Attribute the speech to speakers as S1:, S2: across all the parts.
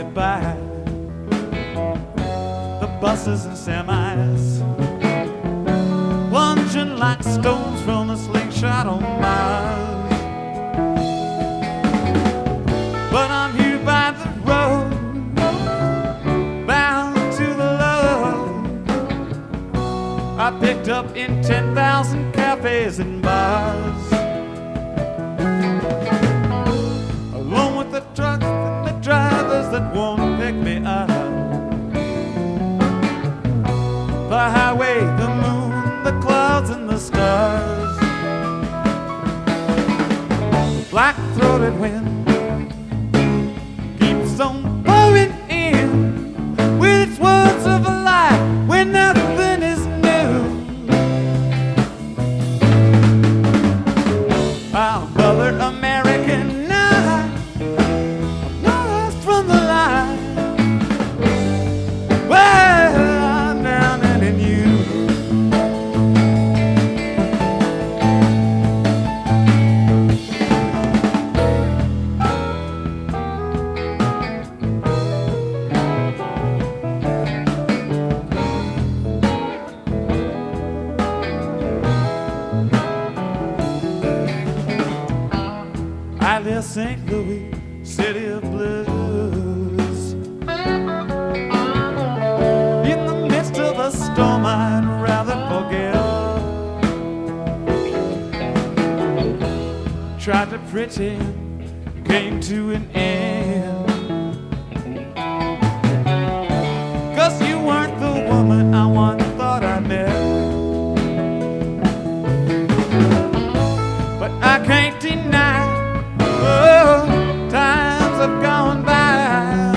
S1: me by. The buses and semis plunging like stones from a slingshot on Mars. But I'm here by the road, bound to the love I picked up in 10,000 cafes and bars. Along with the trucks and the drivers that won't pick me up. The highway, the moon, the clouds and the stars. Black-throated wind keeps on blowing in with its words of a lie when nothing is new. Our brother American, I'm lost from the line. Well, I'm drowning in you. St. Louis, city of blues. In the midst of a storm I'd rather forget. Tried to pretend, came to an end. 'Cause you weren't the woman I once thought I met. But I can't deny, oh, times have gone by.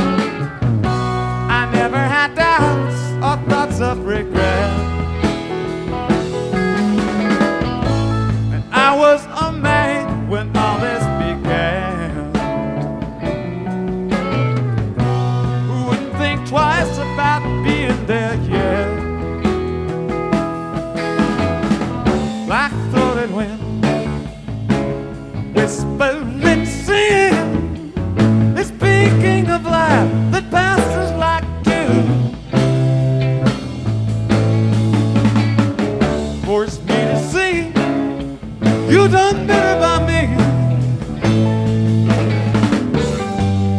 S1: I never had doubts or thoughts of regret. And I was a man when all this began, who wouldn't think twice about being there yet. Black-throated wind whispering sin is speaking of life that passes like dew. Forced me to see you done better by me,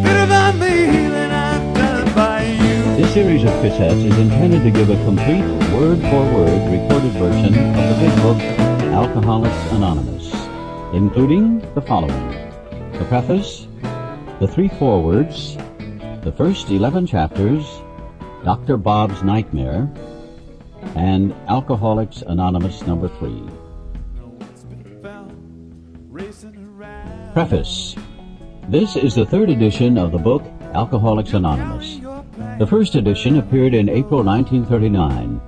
S1: better by me than I've done by you.
S2: This series of cassettes is intended to give a complete word-for-word recorded version of the big book Alcoholics Anonymous, including the following: the preface, the 3 forewords, the first 11 chapters, Dr. Bob's Nightmare, and Alcoholics Anonymous number 3. Preface. This is the 3rd edition of the book Alcoholics Anonymous. The first edition appeared in April 1939,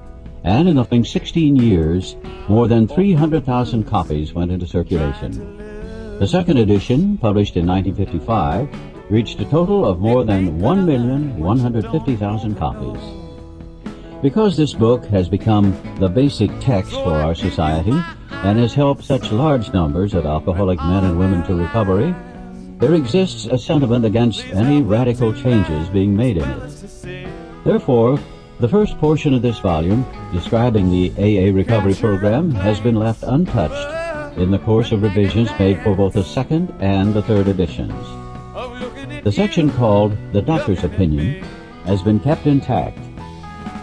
S2: and in the following 16 years, more than 300,000 copies went into circulation. The second edition, published in 1955, reached a total of more than 1,150,000 copies. Because this book has become the basic text for our society and has helped such large numbers of alcoholic men and women to recovery, there exists a sentiment against any radical changes being made in it. Therefore, the first portion of this volume, describing the AA recovery program, has been left untouched in the course of revisions made for both the second and the third editions. The section called The Doctor's Opinion has been kept intact,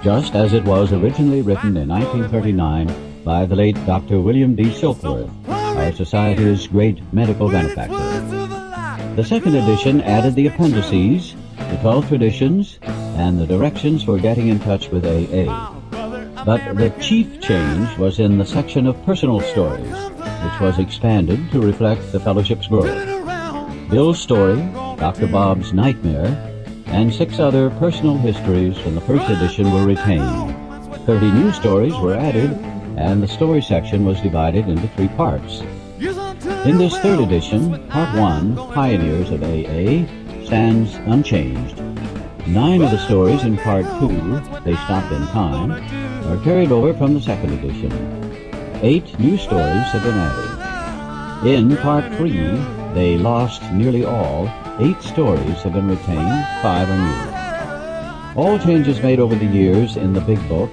S2: just as it was originally written in 1939 by the late Dr. William D. Silkworth, our society's great medical benefactor. The second edition added the appendices, the 12 traditions, and the directions for getting in touch with AA. But the chief change was in the section of personal stories, which was expanded to reflect the fellowship's growth. Bill's story, Dr. Bob's Nightmare, and 6 other personal histories from the first edition were retained. 30 new stories were added, and the story section was divided into 3 parts. In this third edition, Part 1, Pioneers of AA, stands unchanged. 9 of the stories in Part 2, They Stopped in Time, are carried over from the second edition. 8 new stories have been added. In Part 3, they lost nearly all. 8 stories have been retained, 5 are new. All changes made over the years in the Big Book,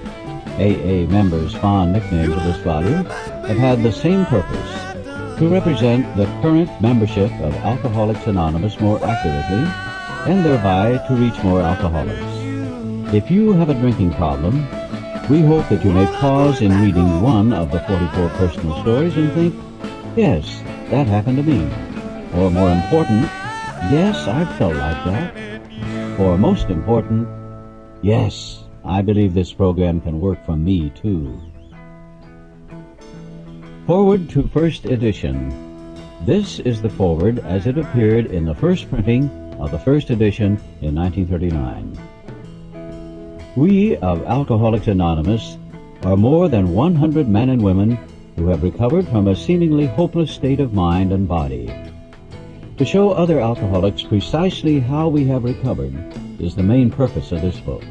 S2: AA members' fond nicknames of this volume, have had the same purpose: to represent the current membership of Alcoholics Anonymous more accurately, and thereby to reach more alcoholics. If you have a drinking problem, we hope that you may pause in reading one of the 44 personal stories and think, yes, that happened to me. Or more important, yes, I've felt like that. Or most important, yes, I believe this program can work for me too. Forward to First Edition. This is the forward as it appeared in the first printing of the first edition in 1939. We of Alcoholics Anonymous are more than 100 men and women who have recovered from a seemingly hopeless state of mind and body. To show other alcoholics precisely how we have recovered is the main purpose of this book.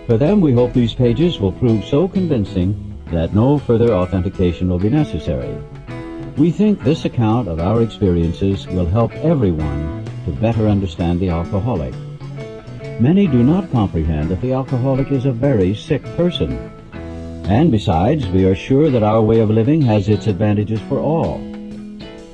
S2: For them, we hope these pages will prove so convincing that no further authentication will be necessary. We think this account of our experiences will help everyone to better understand the alcoholic. Many do not comprehend that the alcoholic is a very sick person. And besides, we are sure that our way of living has its advantages for all.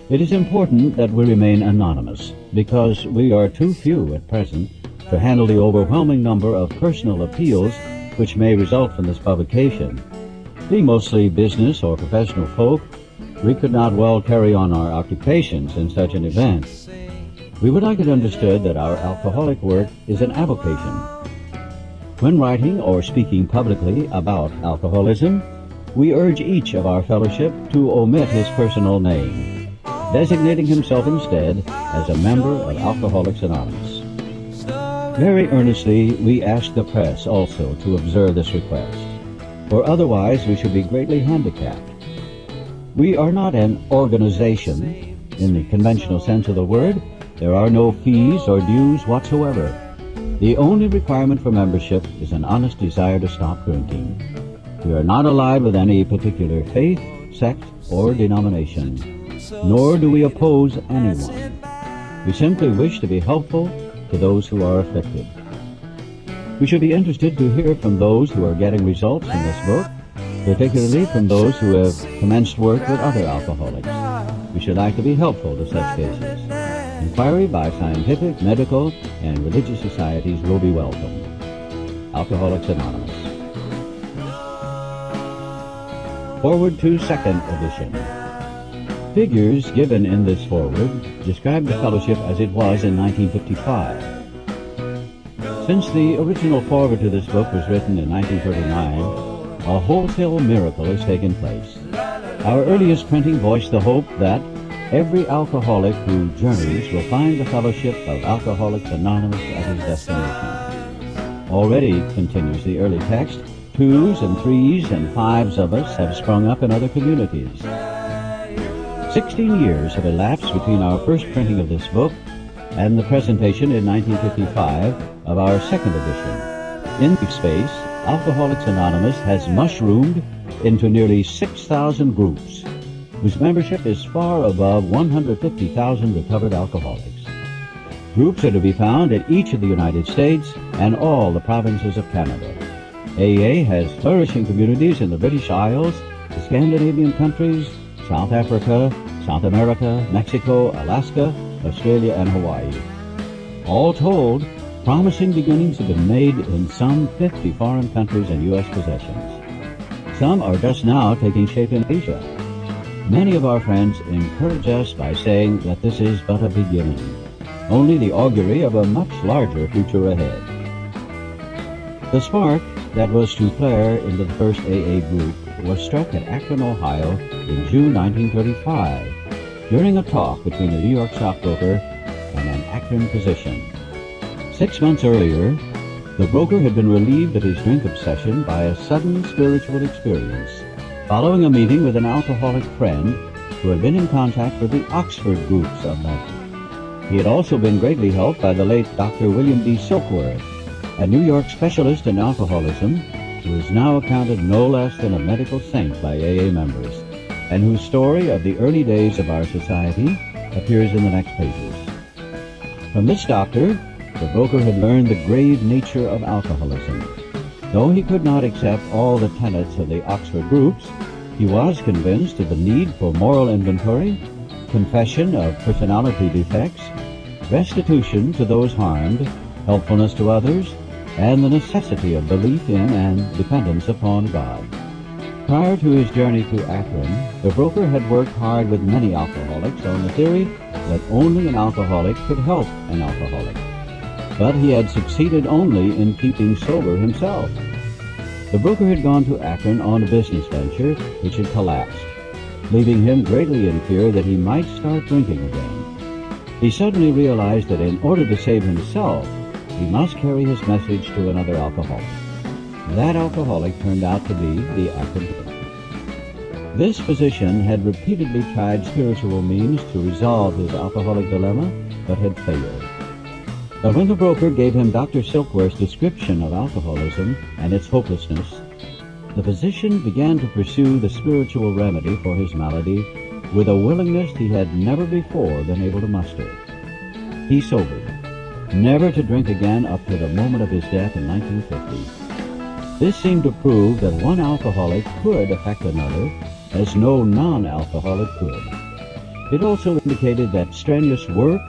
S2: It is important that we remain anonymous, because we are too few at present to handle the overwhelming number of personal appeals which may result from this publication. Being mostly business or professional folk, we could not well carry on our occupations in such an event. We would like it understood that our alcoholic work is an avocation. When writing or speaking publicly about alcoholism, we urge each of our fellowship to omit his personal name, designating himself instead as a member of Alcoholics Anonymous. Very earnestly, we ask the press also to observe this request, for otherwise we should be greatly handicapped. We are not an organization in the conventional sense of the word. There are no fees or dues whatsoever. The only requirement for membership is an honest desire to stop drinking. We are not allied with any particular faith, sect, or denomination, nor do we oppose anyone. We simply wish to be helpful to those who are afflicted. We should be interested to hear from those who are getting results from this book, particularly from those who have commenced work with other alcoholics. We should like to be helpful to such cases. Inquiry by scientific, medical, and religious societies will be welcome. Alcoholics Anonymous. Forward to Second Edition. Figures given in this forward describe the fellowship as it was in 1955. Since the original forward to this book was written in 1939, a wholesale miracle has taken place. Our earliest printing voiced the hope that every alcoholic who journeys will find the fellowship of Alcoholics Anonymous at his destination. Already, continues the early text, 2s and 3s and 5s of us have sprung up in other communities. 16 years have elapsed between our first printing of this book and the presentation in 1955 of our second edition. In this space, Alcoholics Anonymous has mushroomed into nearly 6,000 groups, whose membership is far above 150,000 recovered alcoholics. Groups are to be found in each of the United States and all the provinces of Canada. AA has flourishing communities in the British Isles, the Scandinavian countries, South Africa, South America, Mexico, Alaska, Australia, and Hawaii. All told, promising beginnings have been made in some 50 foreign countries and U.S. possessions. Some are just now taking shape in Asia. Many of our friends encourage us by saying that this is but a beginning, only the augury of a much larger future ahead. The spark that was to flare into the first AA group was struck at Akron, Ohio in June 1935 during a talk between a New York stockbroker and an Akron physician. 6 months earlier, the broker had been relieved of his drink obsession by a sudden spiritual experience, following a meeting with an alcoholic friend who had been in contact with the Oxford groups of men. He had also been greatly helped by the late Dr. William D. Silkworth, a New York specialist in alcoholism who is now accounted no less than a medical saint by AA members, and whose story of the early days of our society appears in the next pages. From this doctor, the broker had learned the grave nature of alcoholism. Though he could not accept all the tenets of the Oxford groups, he was convinced of the need for moral inventory, confession of personality defects, restitution to those harmed, helpfulness to others, and the necessity of belief in and dependence upon God. Prior to his journey to Akron, the broker had worked hard with many alcoholics on the theory that only an alcoholic could help an alcoholic. But he had succeeded only in keeping sober himself. The broker had gone to Akron on a business venture which had collapsed, leaving him greatly in fear that he might start drinking again. He suddenly realized that in order to save himself, he must carry his message to another alcoholic. That alcoholic turned out to be the Akron broker. This physician had repeatedly tried spiritual means to resolve his alcoholic dilemma, but had failed. But when the broker gave him Dr. Silkworth's description of alcoholism and its hopelessness, the physician began to pursue the spiritual remedy for his malady with a willingness he had never before been able to muster. He sobered, never to drink again up to the moment of his death in 1950. This seemed to prove that one alcoholic could affect another as no non-alcoholic could. It also indicated that strenuous work,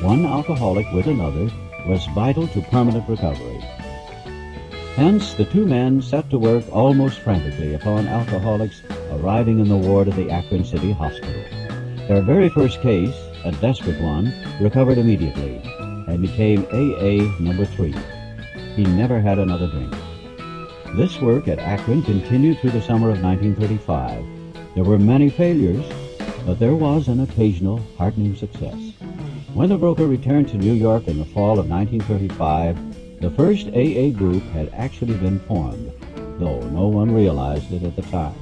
S2: one alcoholic with another, was vital to permanent recovery. Hence, the two men set to work almost frantically upon alcoholics arriving in the ward of the Akron City Hospital. Their very first case, a desperate one, recovered immediately and became AA number 3. He never had another drink. This work at Akron continued through the summer of 1935. There were many failures, but there was an occasional heartening success. When the broker returned to New York in the fall of 1935, the first AA group had actually been formed, though no one realized it at the time.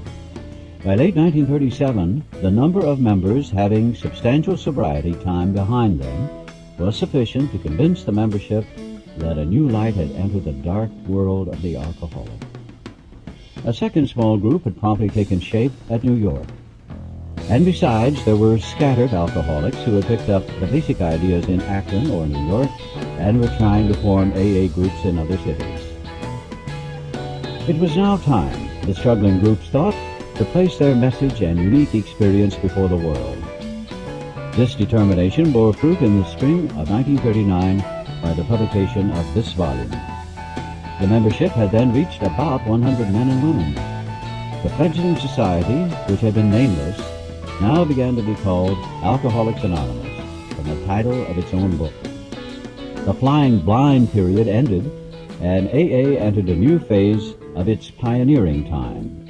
S2: By late 1937, the number of members having substantial sobriety time behind them was sufficient to convince the membership that a new light had entered the dark world of the alcoholic. A second small group had promptly taken shape at New York. And besides, there were scattered alcoholics who had picked up the basic ideas in Akron or New York and were trying to form AA groups in other cities. It was now time, the struggling groups thought, to place their message and unique experience before the world. This determination bore fruit in the spring of 1939 by the publication of this volume. The membership had then reached about 100 men and women. The fledgling society, which had been nameless, now began to be called Alcoholics Anonymous, from the title of its own book. The flying blind period ended, and AA entered a new phase of its pioneering time.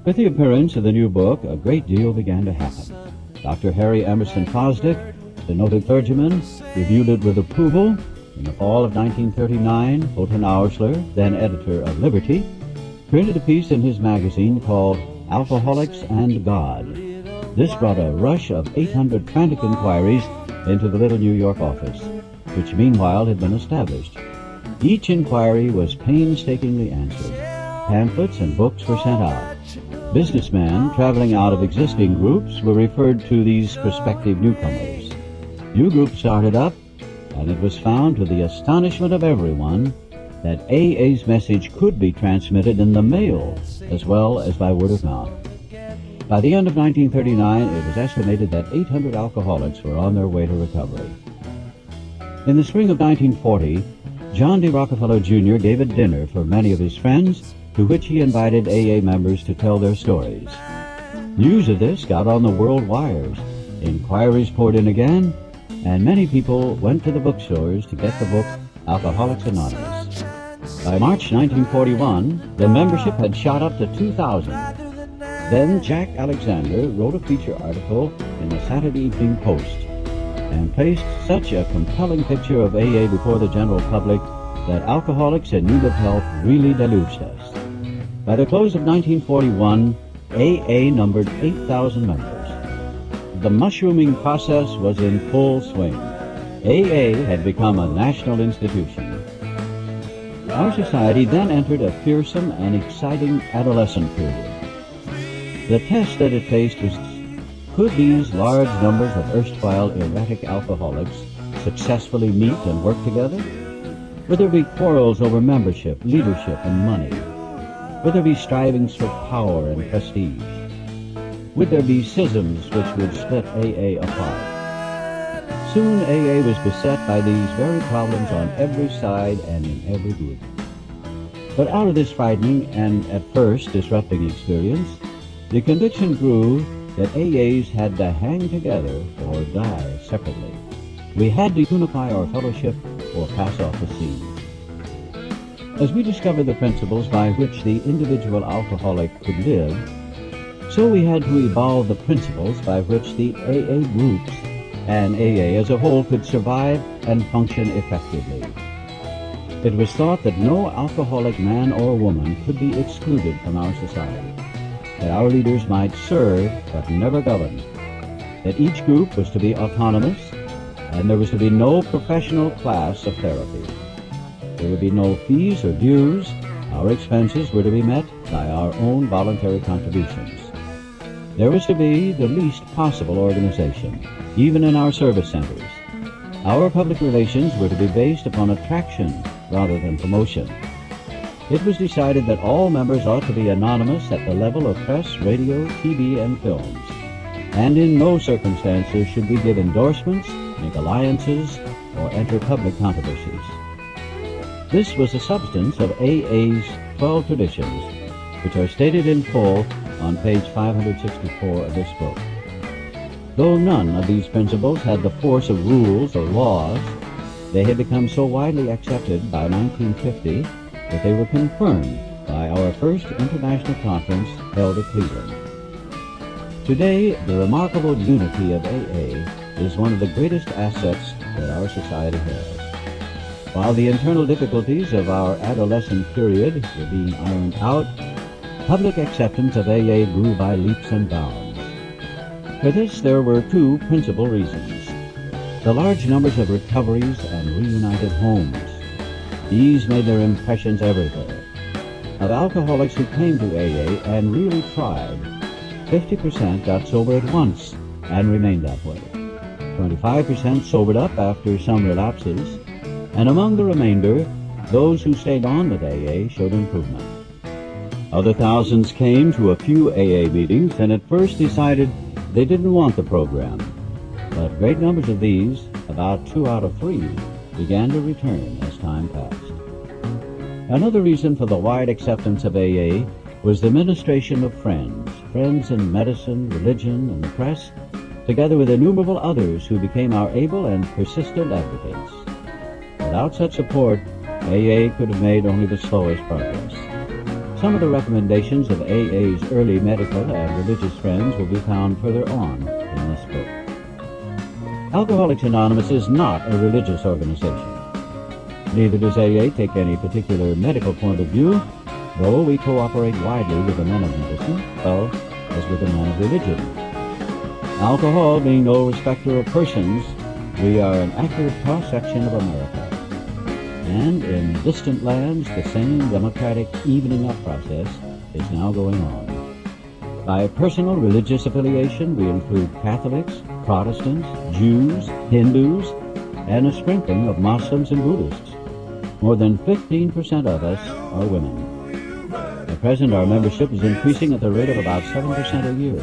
S2: With the appearance of the new book, a great deal began to happen. Dr. Harry Emerson Fosdick, the noted clergyman, reviewed it with approval. In the fall of 1939, Fulton Oursler, then editor of Liberty, printed a piece in his magazine called Alcoholics and God. This brought a rush of 800 frantic inquiries into the little New York office, which meanwhile had been established. Each inquiry was painstakingly answered. Pamphlets and books were sent out. Businessmen traveling out of existing groups were referred to these prospective newcomers. New groups started up, and it was found to the astonishment of everyone that AA's message could be transmitted in the mail as well as by word of mouth. By the end of 1939, it was estimated that 800 alcoholics were on their way to recovery. In the spring of 1940, John D. Rockefeller Jr. gave a dinner for many of his friends, to which he invited AA members to tell their stories. News of this got on the world wires. Inquiries poured in again, and many people went to the bookstores to get the book Alcoholics Anonymous. By March 1941, the membership had shot up to 2,000. Then Jack Alexander wrote a feature article in the Saturday Evening Post and placed such a compelling picture of AA before the general public that alcoholics in need of help really deluged us. By the close of 1941, AA numbered 8,000 members. The mushrooming process was in full swing. AA had become a national institution. Our society then entered a fearsome and exciting adolescent period. The test that it faced was Could these large numbers of erstwhile erratic alcoholics successfully meet and work together? Would there be quarrels over membership, leadership, and money? Would there be strivings for power and prestige? Would there be schisms which would split AA apart? Soon AA was beset by these very problems on every side and in every group. But out of this frightening and at first disrupting experience, the conviction grew that AAs had to hang together or die separately. We had to unify our fellowship or pass off the scene. As we discovered the principles by which the individual alcoholic could live, so we had to evolve the principles by which the AA groups and AA as a whole could survive and function effectively. It was thought that no alcoholic man or woman could be excluded from our society, that our leaders might serve but never govern, that each group was to be autonomous, and there was to be no professional class of therapy. There would be no fees or dues. Our expenses were to be met by our own voluntary contributions. There was to be the least possible organization, even in our service centers. Our public relations were to be based upon attraction rather than promotion. It was decided that all members ought to be anonymous at the level of press, radio, TV, and films, and in no circumstances should we give endorsements, make alliances, or enter public controversies. This was the substance of AA's 12 traditions, which are stated in full on page 564 of this book. Though none of these principles had the force of rules or laws, they had become so widely accepted by 1950 that they were confirmed by our first international conference held at Cleveland. Today, the remarkable unity of AA is one of the greatest assets that our society has. While the internal difficulties of our adolescent period were being ironed out, public acceptance of AA grew by leaps and bounds. For this, there were two principal reasons: the large numbers of recoveries and reunited homes. These made their impressions everywhere. Of alcoholics who came to AA and really tried, 50% got sober at once and remained that way. 25% sobered up after some relapses, and among the remainder, those who stayed on with AA showed improvement. Other thousands came to a few AA meetings and at first decided they didn't want the program, but great numbers of these, about 2 out of 3, began to return as time passed. Another reason for the wide acceptance of AA was the ministration of friends in medicine, religion, and the press, together with innumerable others who became our able and persistent advocates. Without such support, AA could have made only the slowest progress. Some of the recommendations of AA's early medical and religious friends will be found further on in this book. Alcoholics Anonymous is not a religious organization. Neither does AA take any particular medical point of view, though we cooperate widely with the men of medicine, well, as with the men of religion. Alcohol being no respecter of persons, we are an accurate cross-section of America. And in distant lands, the same democratic evening up process is now going on. By personal religious affiliation, we include Catholics, Protestants, Jews, Hindus, and a sprinkling of Muslims and Buddhists. More than 15% of us are women. At present, our membership is increasing at the rate of about 7% a year.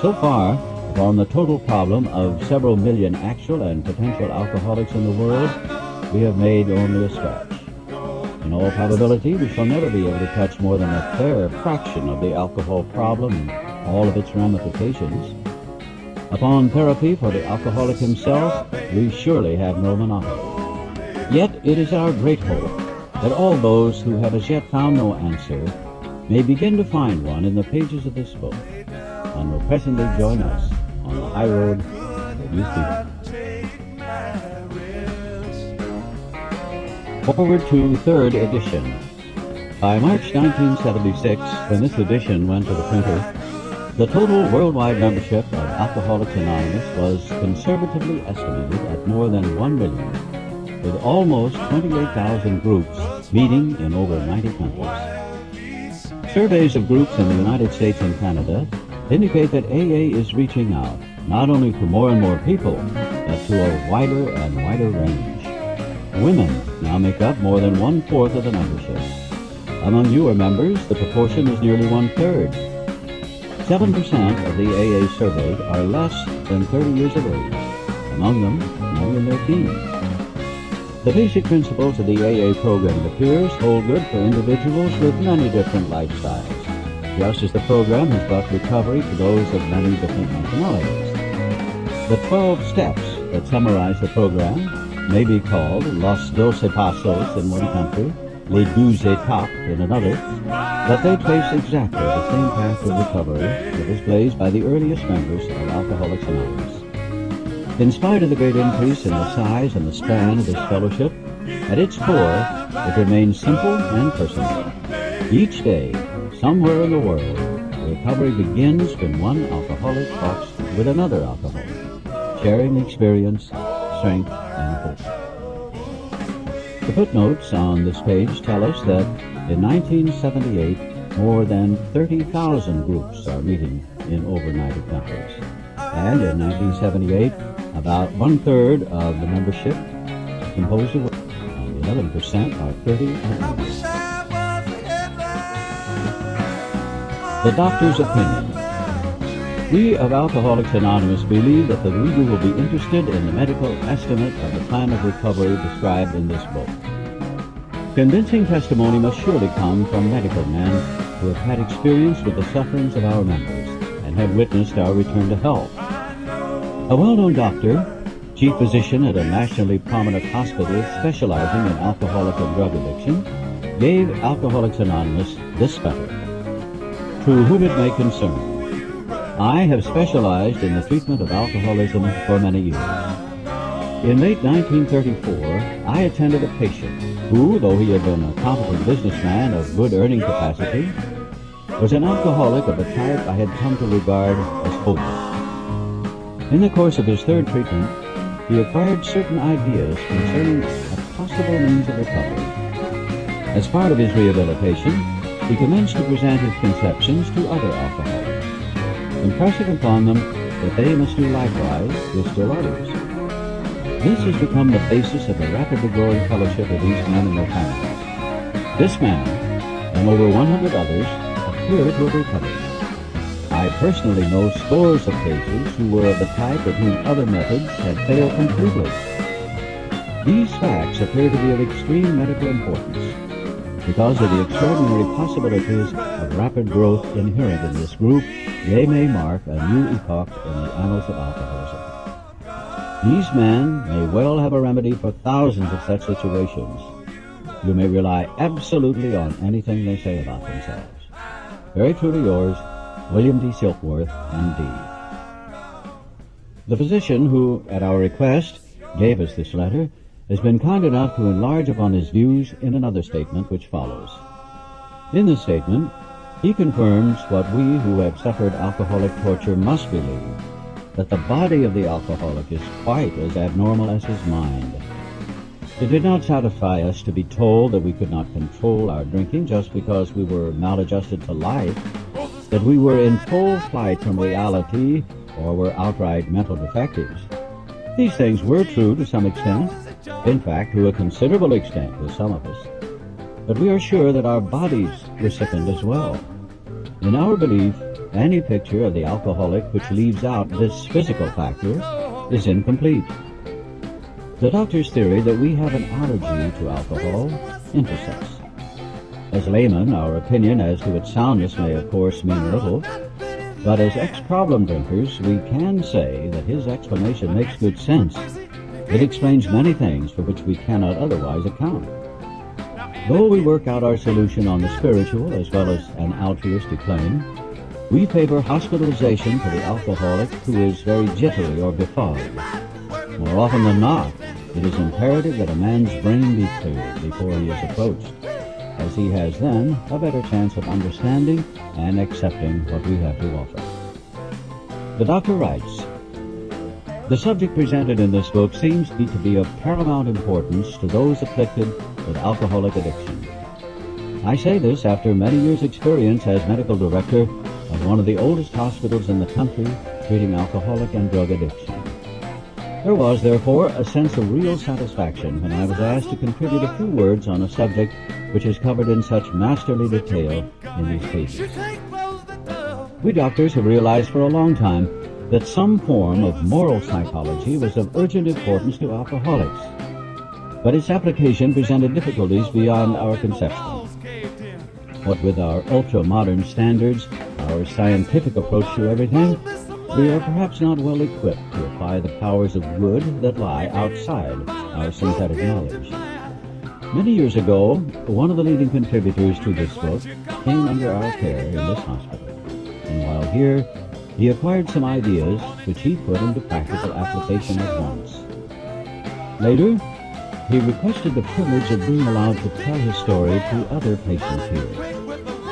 S2: So far, from the total problem of several million actual and potential alcoholics in the world, we have made only a scratch. In all probability, we shall never be able to touch more than a fair fraction of the alcohol problem and all of its ramifications. Upon therapy for the alcoholic himself, we surely have no monopoly. Yet it is our great hope that all those who have as yet found no answer may begin to find one in the pages of this book, and will presently join us on the high road to new freedom. Forward to third edition. By March 1976, when this edition went to the printer, the total worldwide membership of Alcoholics Anonymous was conservatively estimated at more than 1 million, with almost 28,000 groups meeting in over 90 countries. Surveys of groups in the United States and Canada indicate that AA is reaching out, not only to more and more people, but to a wider and wider range. Women now make up more than 1/4 of the membership. Among newer members, the proportion is nearly 1/3. 7% of the AA surveyed are less than 30 years of age. Among them, many in their teens. The basic principles of the AA program, it appears, hold good for individuals with many different lifestyles, just as the program has brought recovery to those of many different nationalities. The 12 steps that summarize the program may be called Los 12 Pasos in one country, Les 12 Étapes in another, but they trace exactly the same path of recovery that was blazed by the earliest members of Alcoholics Anonymous. In spite of the great increase in the size and the span of this fellowship, at its core, it remains simple and personal. Each day, somewhere in the world, recovery begins when one alcoholic talks with another alcoholic, sharing experience, strength, and hope. The footnotes on this page tell us that in 1978, more than 30,000 groups are meeting in over 90 countries. And in 1978, about 1/3 of the membership composed of women, and 11% are 30 and older. The doctor's opinion. We of Alcoholics Anonymous believe that the reader will be interested in the medical estimate of the plan of recovery described in this book. Convincing testimony must surely come from medical men who have had experience with the sufferings of our members and have witnessed our return to health. A well-known doctor, chief physician at a nationally prominent hospital specializing in alcoholic and drug addiction, gave Alcoholics Anonymous this letter. To whom it may concern, I have specialized in the treatment of alcoholism for many years. In late 1934, I attended a patient who, though he had been a competent businessman of good earning capacity, was an alcoholic of a type I had come to regard as hopeless. In the course of his third treatment, he acquired certain ideas concerning a possible means of recovery. As part of his rehabilitation, he commenced to present his conceptions to other alcoholics, impressing upon them that they must do likewise with still others. This has become the basis of the rapidly growing fellowship of these men and their families. This man, and over 100 others, appear to have recovered. I personally know scores of cases who were of the type of whom other methods had failed completely. These facts appear to be of extreme medical importance because of the extraordinary possibilities of rapid growth inherent in this group. They may mark a new epoch in the annals of alcoholism. These men may well have a remedy for thousands of such situations. You may rely absolutely on anything they say about themselves. Very truly yours, William D. Silkworth, M.D. The physician who, at our request, gave us this letter has been kind enough to enlarge upon his views in another statement which follows. In this statement, he confirms what we who have suffered alcoholic torture must believe, that the body of the alcoholic is quite as abnormal as his mind. It did not satisfy us to be told that we could not control our drinking just because we were maladjusted to life, that we were in full flight from reality or were outright mental defectives. These things were true to some extent, in fact, to a considerable extent with some of us. But we are sure that our bodies were sickened as well. In our belief, any picture of the alcoholic which leaves out this physical factor is incomplete. The doctor's theory that we have an allergy to alcohol interests us. As laymen, our opinion as to its soundness may of course mean little, but as ex-problem drinkers, we can say that his explanation makes good sense. It explains many things for which we cannot otherwise account. Though we work out our solution on the spiritual as well as an altruistic plane, we favor hospitalization for the alcoholic who is very jittery or befogged. More often than not, it is imperative that a man's brain be cleared before he is approached, as he has then a better chance of understanding and accepting what we have to offer. The doctor writes, the subject presented in this book seems to be of paramount importance to those afflicted with alcoholic addiction. I say this after many years' experience as medical director of one of the oldest hospitals in the country treating alcoholic and drug addiction. There was, therefore, a sense of real satisfaction when I was asked to contribute a few words on a subject which is covered in such masterly detail in these pages. We doctors have realized for a long time that some form of moral psychology was of urgent importance to alcoholics, but its application presented difficulties beyond our conception. What with our ultra-modern standards, our scientific approach to everything, we are perhaps not well equipped to apply the powers of good that lie outside our synthetic knowledge. Many years ago, one of the leading contributors to this book came under our care in this hospital, and while here, he acquired some ideas which he put into practical application at once. Later, he requested the privilege of being allowed to tell his story to other patients here,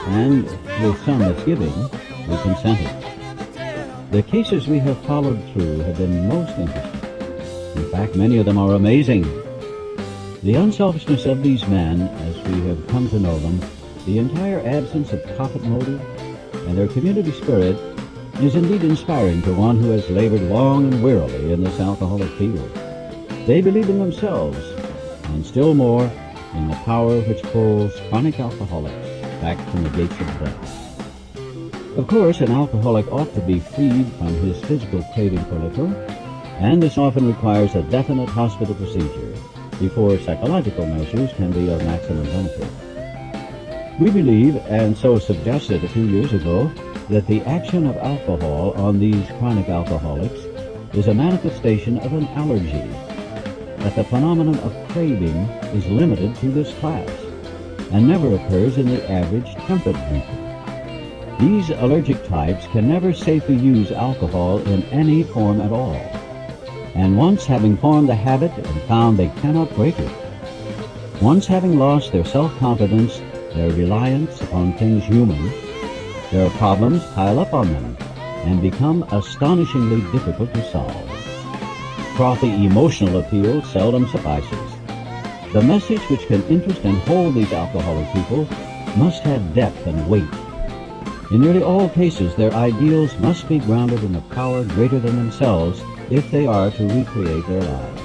S2: and with some misgiving, we consented. The cases we have followed through have been most interesting. In fact, many of them are amazing. The unselfishness of these men, as we have come to know them, the entire absence of profit motive, and their community spirit is indeed inspiring to one who has labored long and wearily in this alcoholic field. They believe in themselves, and still more in the power which pulls chronic alcoholics back from the gates of death. Of course, an alcoholic ought to be freed from his physical craving for liquor, and this often requires a definite hospital procedure before psychological measures can be of maximum benefit. We believe, and so suggested a few years ago, that the action of alcohol on these chronic alcoholics is a manifestation of an allergy, that the phenomenon of craving is limited to this class, and never occurs in the average temperate drinker. These allergic types can never safely use alcohol in any form at all, and once having formed the habit and found they cannot break it, once having lost their self-confidence, their reliance upon things human, their problems pile up on them and become astonishingly difficult to solve. Frothy emotional appeal seldom suffices. The message which can interest and hold these alcoholic people must have depth and weight. In nearly all cases, their ideals must be grounded in a power greater than themselves if they are to recreate their lives.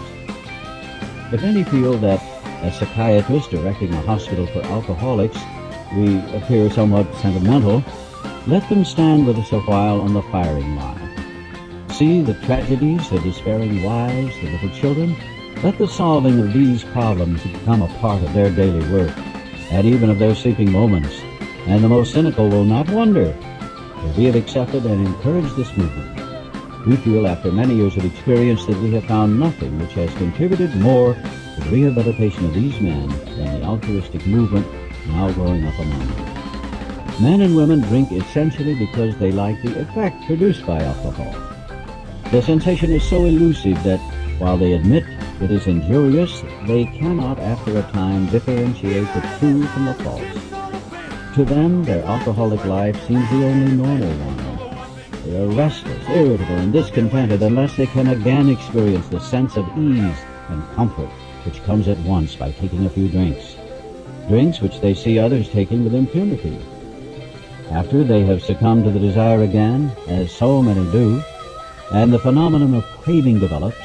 S2: If any feel that, as psychiatrists directing a hospital for alcoholics, we appear somewhat sentimental, let them stand with us a while on the firing line. See the tragedies, the despairing wives, the little children. Let the solving of these problems become a part of their daily work, and even of their sleeping moments. And the most cynical will not wonder that we have accepted and encouraged this movement. We feel after many years of experience that we have found nothing which has contributed more to the rehabilitation of these men than the altruistic movement now growing up among them. Men and women drink essentially because they like the effect produced by alcohol. The sensation is so elusive that while they admit it is injurious, they cannot after a time differentiate the true from the false. To them, their alcoholic life seems the only normal one. They are restless, irritable, and discontented unless they can again experience the sense of ease and comfort which comes at once by taking a few drinks. Drinks which they see others taking with impunity. After they have succumbed to the desire again, as so many do, and the phenomenon of craving develops,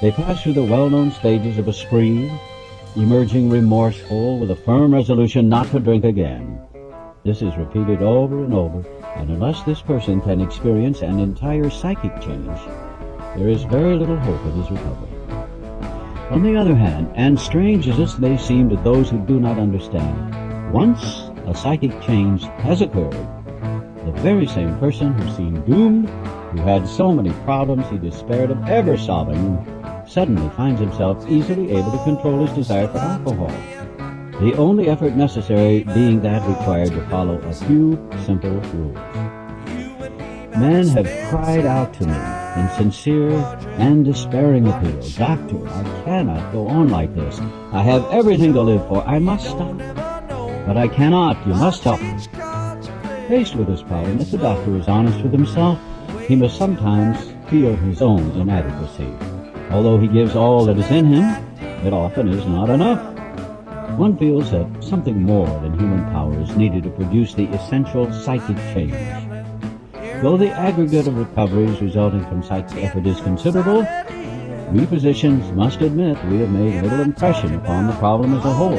S2: they pass through the well-known stages of a spree, emerging remorseful with a firm resolution not to drink again. This is repeated over and over, and unless this person can experience an entire psychic change, there is very little hope of his recovery. On the other hand, and strange as this may seem to those who do not understand, once a psychic change has occurred, the very same person who seemed doomed, who had so many problems he despaired of ever solving, suddenly finds himself easily able to control his desire for alcohol. The only effort necessary being that required to follow a few simple rules. Men have cried out to me in sincere and despairing appeal, "Doctor, I cannot go on like this. I have everything to live for. I must stop." "But I cannot. You must help me." Faced with this problem, if the doctor is honest with himself, he must sometimes feel his own inadequacy. Although he gives all that is in him, it often is not enough. One feels that something more than human power is needed to produce the essential psychic change. Though the aggregate of recoveries resulting from such effort is considerable, we physicians must admit we have made little impression upon the problem as a whole.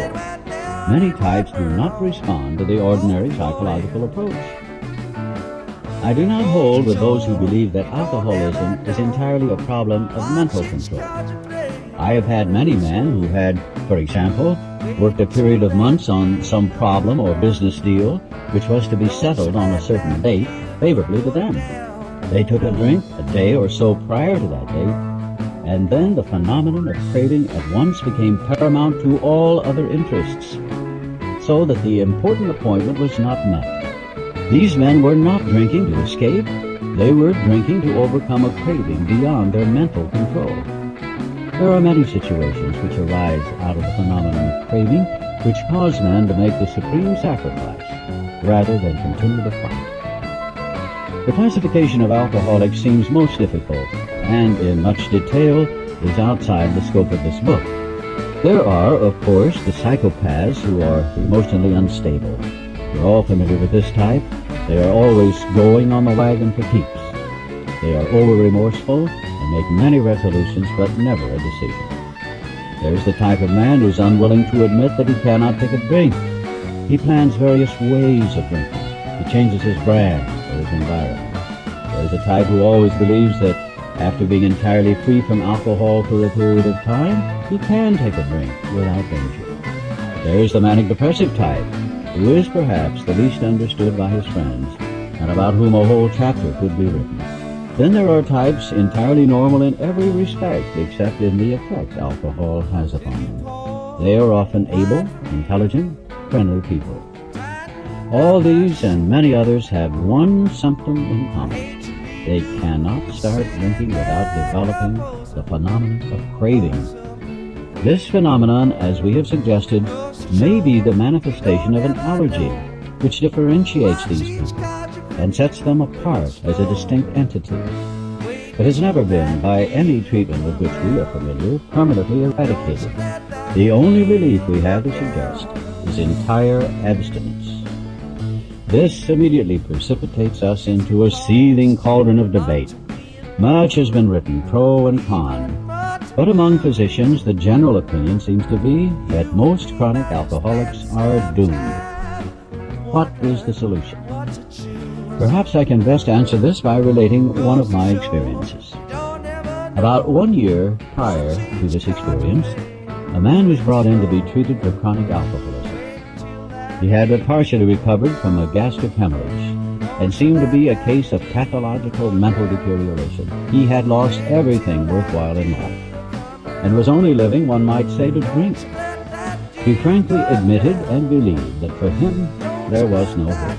S2: Many types do not respond to the ordinary psychological approach. I do not hold with those who believe that alcoholism is entirely a problem of mental control. I have had many men who had, for example, worked a period of months on some problem or business deal which was to be settled on a certain date favorably to them. They took a drink a day or so prior to that date, and then the phenomenon of craving at once became paramount to all other interests, so that the important appointment was not met. These men were not drinking to escape, they were drinking to overcome a craving beyond their mental control. There are many situations which arise out of the phenomenon of craving which cause men to make the supreme sacrifice rather than continue the fight. The classification of alcoholics seems most difficult and in much detail is outside the scope of this book. There are, of course, the psychopaths who are emotionally unstable. We're all familiar with this type. They are always going on the wagon for keeps. They are over-remorseful and make many resolutions but never a decision. There's the type of man who's unwilling to admit that he cannot take a drink. He plans various ways of drinking. He changes his brand or his environment. There's a type who always believes that after being entirely free from alcohol for a period of time, he can take a drink without danger. There's the manic-depressive type, who is perhaps the least understood by his friends, and about whom a whole chapter could be written. Then there are types entirely normal in every respect except in the effect alcohol has upon them. They are often able, intelligent, friendly people. All these and many others have one symptom in common. They cannot start drinking without developing the phenomenon of craving. This phenomenon, as we have suggested, may be the manifestation of an allergy, which differentiates these people and sets them apart as a distinct entity. It has never been, by any treatment with which we are familiar, permanently eradicated. The only relief we have to suggest is entire abstinence. This immediately precipitates us into a seething cauldron of debate. Much has been written, pro and con, but among physicians the general opinion seems to be that most chronic alcoholics are doomed. What is the solution? Perhaps I can best answer this by relating one of my experiences. About 1 year prior to this experience, a man was brought in to be treated for chronic alcoholism. He had but partially recovered from a gastric hemorrhage and seemed to be a case of pathological mental deterioration. He had lost everything worthwhile in life and was only living, one might say, to drink. He frankly admitted and believed that for him there was no hope.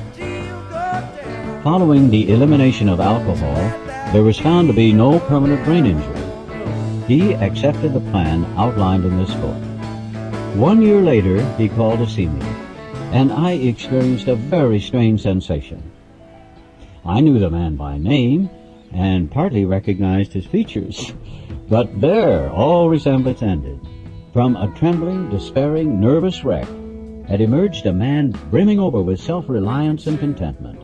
S2: Following the elimination of alcohol, there was found to be no permanent brain injury. He accepted the plan outlined in this book. 1 year later, he called to see me, and I experienced a very strange sensation. I knew the man by name and partly recognized his features, but there all resemblance ended. From a trembling, despairing, nervous wreck had emerged a man brimming over with self-reliance and contentment.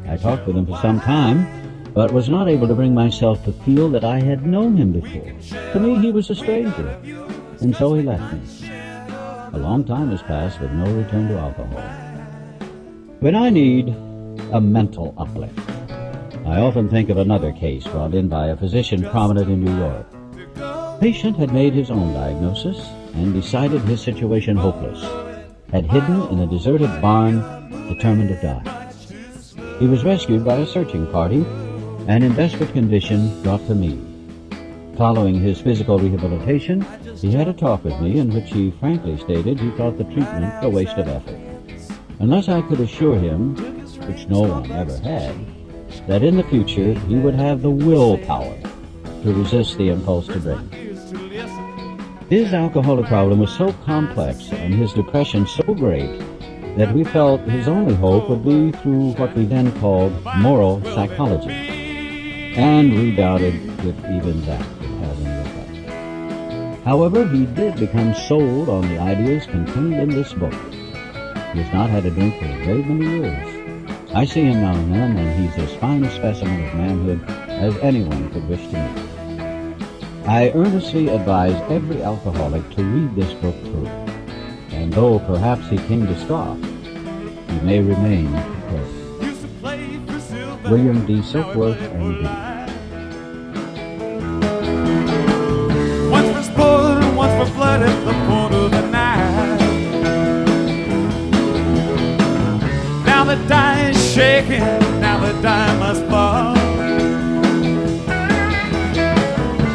S2: I talked with him for some time, but was not able to bring myself to feel that I had known him before. To me, he was a stranger, and so he left me. A long time has passed with no return to alcohol. When I need a mental uplift, I often think of another case brought in by a physician prominent in New York. The patient had made his own diagnosis and decided his situation hopeless, had hidden in a deserted barn, determined to die. He was rescued by a searching party and in desperate condition brought to me. Following his physical rehabilitation, he had a talk with me in which he frankly stated he thought the treatment a waste of effort, unless I could assure him, which no one ever had, that in the future he would have the willpower to resist the impulse to drink. His alcoholic problem was so complex and his depression so great that we felt his only hope would be through what we then called moral psychology, and we doubted if even that could have any effect. However, he did become sold on the ideas contained in this book. He has not had a drink for a great many years, I see him now and then, and he's as fine a specimen of manhood as anyone could wish to meet. I earnestly advise every alcoholic to read this book through, and though perhaps he came to scoff, he may remain to pray. William D. Silkworth, M.D.
S1: Once for sport and once for blood at the point of the knife. Now the die is shaking, now the die must fall.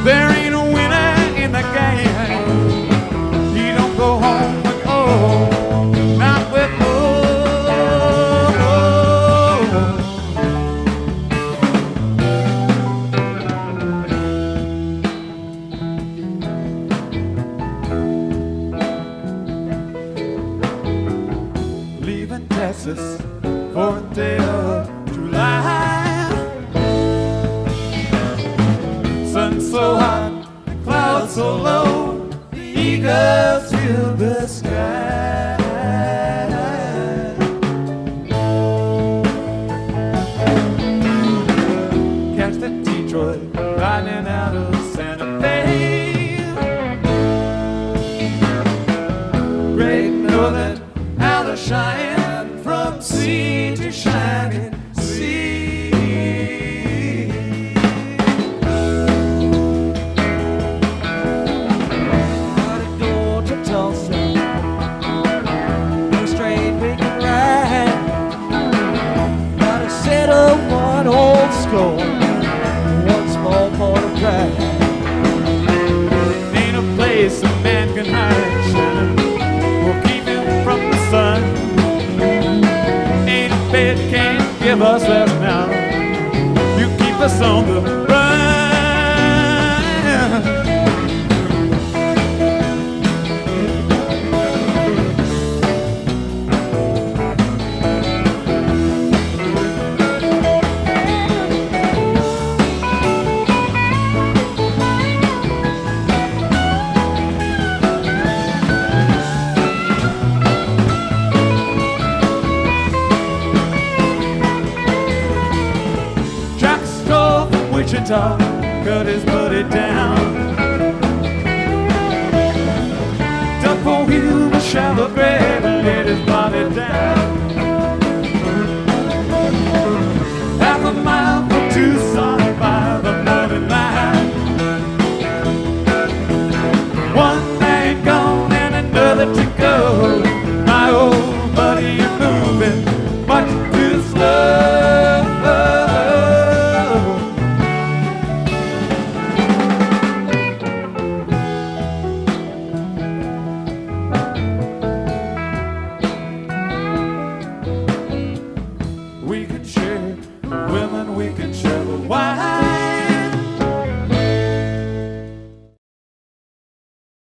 S1: There ain't a winner in the game. He don't go home with oh, not with oh. Leaving Texas for a day of July. Sun so hot, the clouds so low, the eagles fill the sky. Catch the Detroit riding out of Santa Fe. Great Northern out of Cheyenne, from sea to shining sea. Gotta go to Tulsa, no straight we can ride. Gotta settle one old score, one small point of pride. Ain't a place a man can hide, Shannon, will keep him from the sun. Ain't a bed can't give us rest now. You keep us on the run. Jack stole from Wichita, cut his buddy down. Dug for him a shallow grave and laid his body down. Half a mile from Tucson by the morning light. One